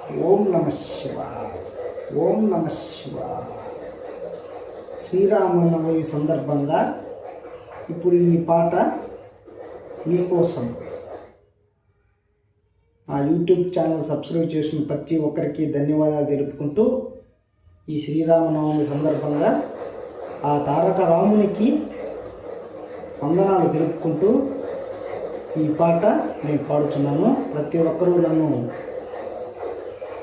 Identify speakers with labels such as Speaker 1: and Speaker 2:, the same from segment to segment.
Speaker 1: ఓం నమ శివాయ. ఓం నమ శివాయ. శ్రీరామనవమి సందర్భంగా ఇప్పుడు ఈ పాట మీకోసం. ఆ యూట్యూబ్ ఛానల్ సబ్స్క్రైబ్ చేసిన ప్రతి ఒక్కరికి ధన్యవాదాలు తెలుపుకుంటూ, ఈ శ్రీరామనవమి సందర్భంగా ఆ తారక రామునికి వందనాలు తెలుపుకుంటూ ఈ పాట నేను పాడుతున్నాను. ప్రతి ఒక్కరూ నన్ను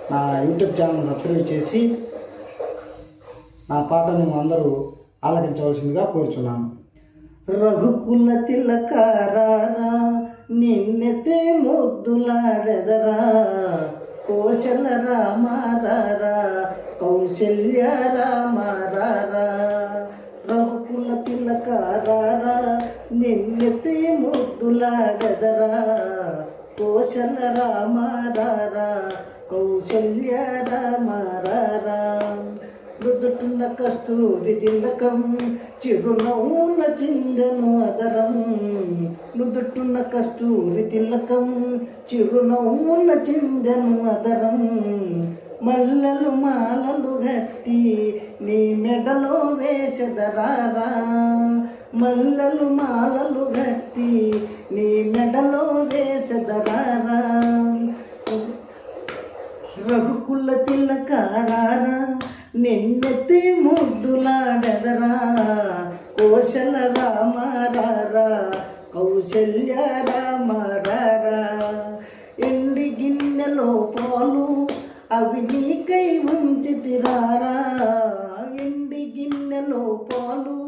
Speaker 1: నా యూట్యూబ్ ఛానల్ సబ్స్క్రైబ్ చేసి నా పాటను అందరూ ఆలకించవలసిందిగా కోరుచున్నాను. రఘుకుల తిలకారా నిన్నెతే ముద్దులాడెదరా, కోశల రామారా కౌశల్య రామారా. రఘుకుల తిలకారా నిన్నెతే ముద్దులాడెదరా, కోశల రామారా కౌశల్య రామారా. నుదుటున్న కస్తూరి తిలకం చిరునవ్వున చిందెను అదరం, నుదుటున్న కస్తూరి తిలకం చిరునవ్వున చిందెను అదరం. మల్లెలు మాలలు గట్టి నీ మెడలో వేసెదరారా, మల్లెలు మాలలు గట్టి నీ మెడలో వేసెదరారా. రఘుకుల తిలకారా నిన్నెత్తి ముద్దులాడెదరా, కోశల రామారా కౌశల్య రామారా. ఎండి గిన్నెలో పాలు అవి నీకై ఉంచితిరారా, ఎండి గిన్నెలో పాలు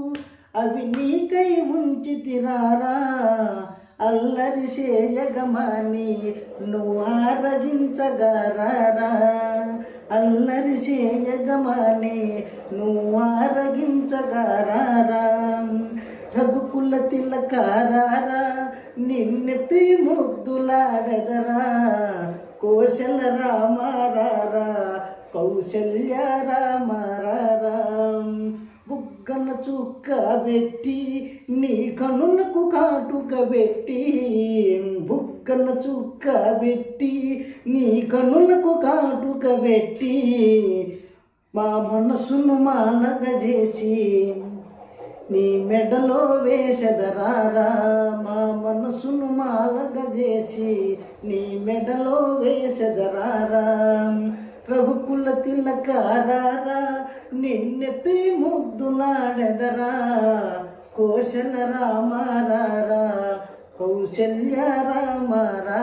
Speaker 1: అవి నీకై ఉంచితిరారా. అల్లరి చేయగమాని నువ్వు ఆరగించగరారా, అల్లరి చేయగమాని నువ్వు ఆరగించగరారా. రఘుకుల తిలకారా నిన్నెత్తి ముద్దులాడెదరా, కోశల రామారా కౌశల్య రామారా. బుగ్గన చుక్క పెట్టి నీ కనులకు కాటుక పెట్టి, బుగ్గన చుక్క పెట్టి నీ కనులకు కాటుక పెట్టి, మా మనసును మాలగ చేసి నీ మెడలో వేసెదరారా, మా మనసును మాలగ చేసి నీ మెడలో వేసెదరారా. రఘుకుల తిలకారా నిన్నెత్తి ముద్దులాడెదరా, కోశల రామారా కౌశల్య రామారా.